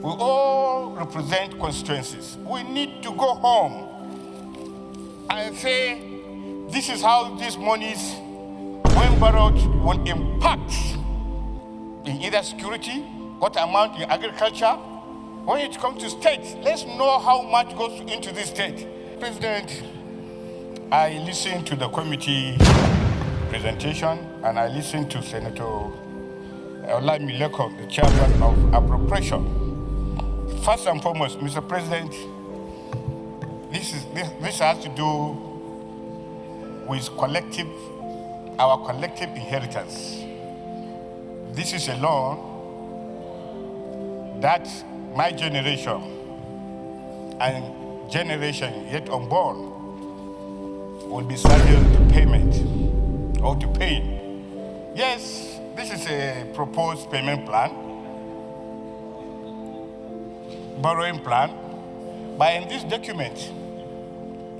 We all represent constituencies. We need to go home and say, this is how these monies, when borrowed, will impact in either security, what amount in agriculture. When it comes to states, let's know how much goes into this state. President, I listened to the committee presentation and I listened to Senator Olamileko, the chairman of appropriation. First and foremost, Mr. President, this has to do with our collective inheritance. This is a loan that my generation and generation yet unborn will be subject to payment or to pay. Yes, this is a proposed payment plan, borrowing plan, but in this document,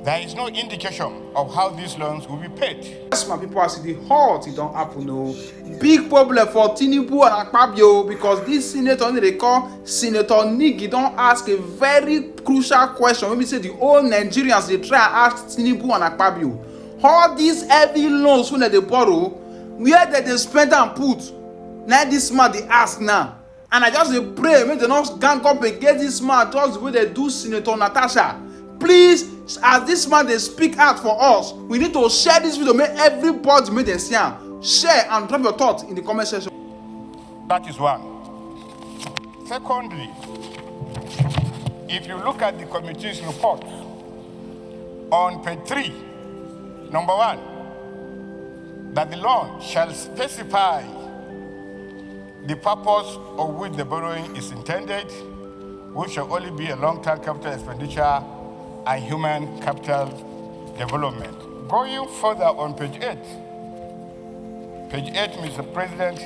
there is no indication of how these loans will be paid. Yes, my people, as the halt, it don't happen, no. Big problem for Tinubu and Akpabio because this senator they call sen.Ningi don't ask a very crucial question. When we say the whole Nigerians, they try and ask Tinubu and Akpabio. All these heavy loans when they borrow, where they spend and put. Now this man they ask now. And I just pray, make they not gang up and get this man just the way they do Senator Natasha. Please, as this man they speak out for us, we need to share this video, make everybody make them see am. Share and drop your thoughts in the comment section. That is one. Secondly, if you look at the committee's report, on page 3, number 1, that the loan shall specify the purpose of which the borrowing is intended, which shall only be a long-term capital expenditure and human capital development. Going further on page 8, Mr. President,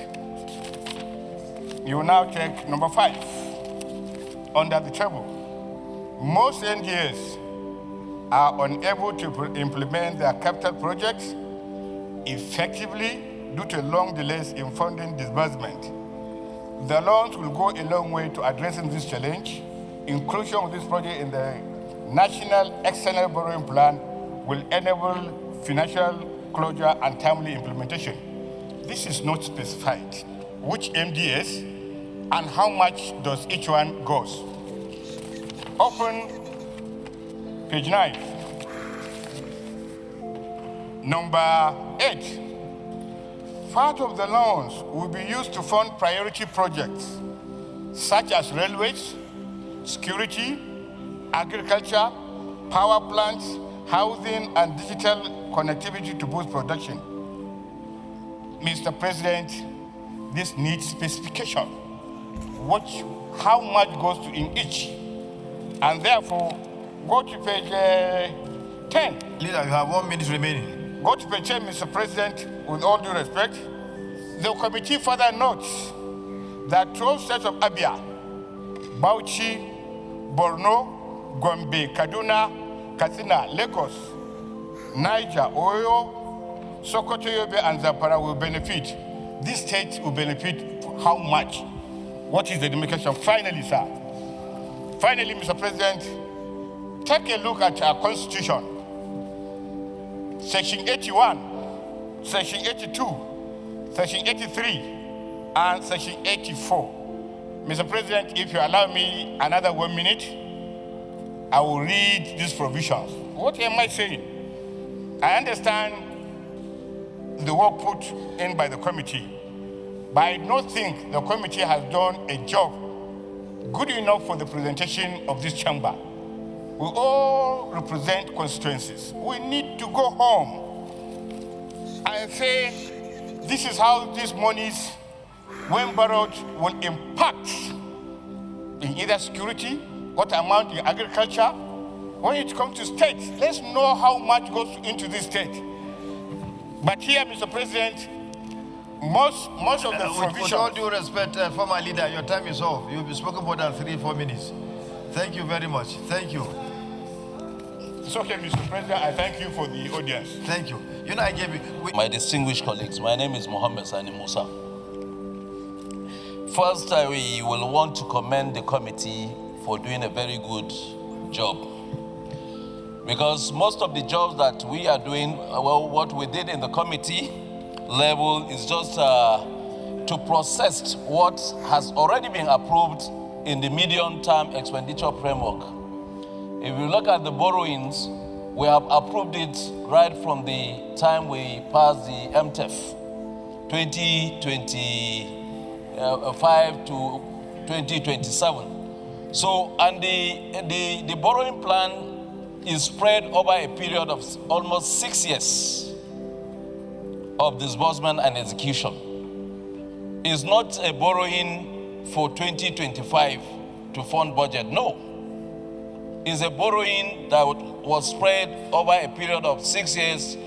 you will now take number 5 under the table. Most NGOs are unable to implement their capital projects effectively due to long delays in funding disbursement. The loans will go a long way to addressing this challenge. Inclusion of this project in the National External Borrowing Plan will enable financial closure and timely implementation. This is not specified which MDS and how much does each one goes. Open page 9. Number 8. Part of the loans will be used to fund priority projects such as railways, security, agriculture, power plants, housing, and digital connectivity to boost production. Mr. President, this needs specification. How much goes to in each? And therefore, go to page 10. Leader, you have 1 minute remaining. Go to page 10, Mr. President, with all due respect. The committee further notes that 12 states of Abia, Bauchi, Borno, Gombe, Kaduna, Katsina, Lagos, Niger, Oyo, Sokoto, Yobe, and Zamfara will benefit. These states will benefit how much? What is the demarcation? Finally, sir. Finally, Mr. President, take a look at our Constitution. Section 81, Section 82, Section 83, and Section 84. Mr. President, if you allow me another 1 minute, I will read these provisions. What am I saying? I understand the work put in by the committee, but I don't think the committee has done a job good enough for the presentation of this chamber. We all represent constituencies. We need to go home and say, this is how these monies, when borrowed, will impact in either security, what amount in agriculture. When it comes to states, let's know how much goes into this state. But here, Mr. President, most of the provisions... With all due respect, former leader, your time is off. You've spoken more than 3-4 minutes. Thank you very much. Thank you. It's okay, Mr. President. I thank you for the audience. Thank you. You know, I gave you... My distinguished colleagues, my name is Mohammed Sani Musa. First, we will want to commend the committee for doing a very good job. Because most of the jobs that we are doing, well, what we did in the committee level is just to process what has already been approved in the medium-term expenditure framework. If you look at the borrowings, we have approved it right from the time we passed the MTEF 2025 to 2027. So, and the borrowing plan is spread over a period of almost 6 years of disbursement and execution. It's not a borrowing for 2025 to fund budget, no. It's a borrowing that was spread over a period of 6 years,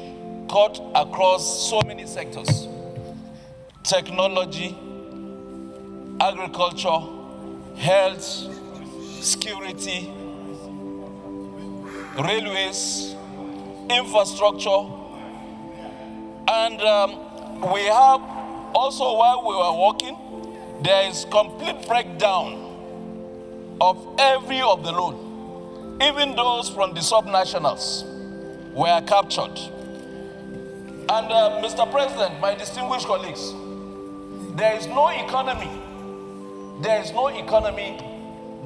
cut across so many sectors: technology, agriculture, health, security, railways, infrastructure. And we have also, while we were working, there is complete breakdown of every of the loan. Even those from the subnationals were captured. And Mr. President, my distinguished colleagues, there is no economy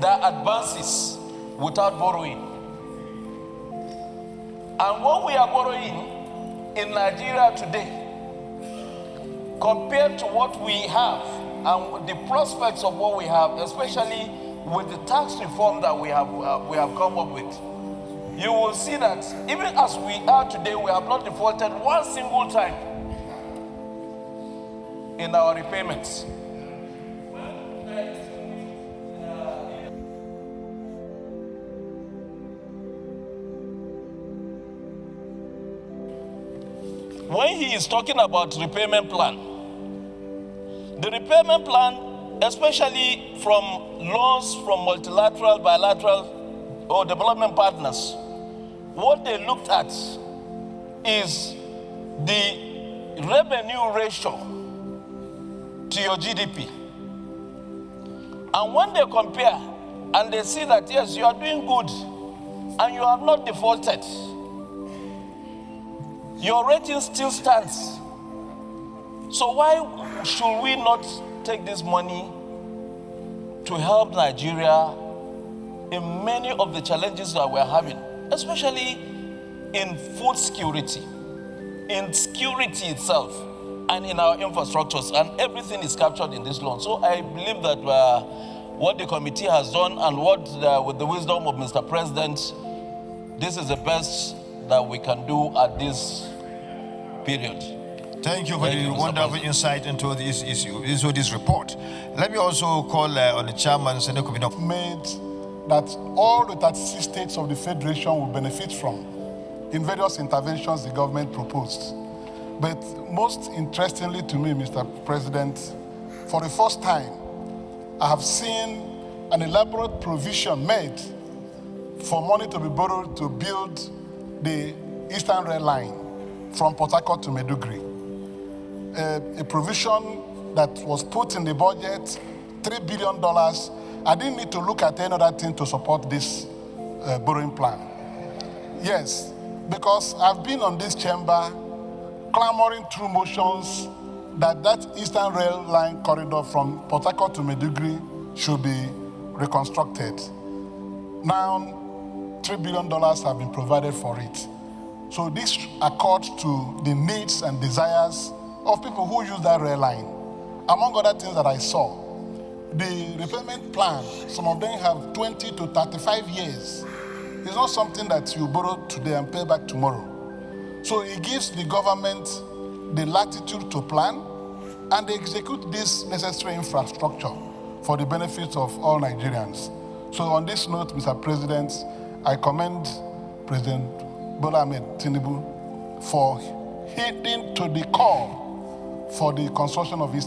that advances without borrowing. And what we are borrowing in Nigeria today, compared to what we have and the prospects of what we have, especially with the tax reform that we have come up with, you will see that even as we are today, we have not defaulted one single time in our repayments. When he is talking about repayment plan, the repayment plan, especially from loans from multilateral, bilateral, or development partners, what they looked at is the revenue ratio to your GDP. And when they compare and they see that, yes, you are doing good and you have not defaulted, your rating still stands. So why should we not take this money to help Nigeria in many of the challenges that we're having, especially in food security, in security itself, and in our infrastructures, and everything is captured in this loan. So I believe that what the committee has done and what, with the wisdom of Mr. President, this is the best that we can do at this period. Thank you for the wonderful insight into this issue, into this report. Let me also call on the chairman, Senate Committee. Made that all the 36 states of the Federation will benefit from in various interventions the government proposed. But most interestingly to me, Mr. President, for the first time, I have seen an elaborate provision made for money to be borrowed to build the Eastern Rail Line from Port Harcourt to Maiduguri. A provision that was put in the budget, $3 billion. I didn't need to look at any other thing to support this borrowing plan. Yes, because I've been on this chamber clamoring through motions that Eastern Rail Line corridor from Port Harcourt to Maiduguri should be reconstructed. Now, $3 billion have been provided for it. So this accords to the needs and desires of people who use that rail line. Among other things that I saw, the repayment plan, some of them have 20 to 35 years. It's not something that you borrow today and pay back tomorrow. So it gives the government the latitude to plan and execute this necessary infrastructure for the benefit of all Nigerians. So on this note, Mr. President, I commend President Bola Ahmed Tinubu for hitting to the core for the construction of East.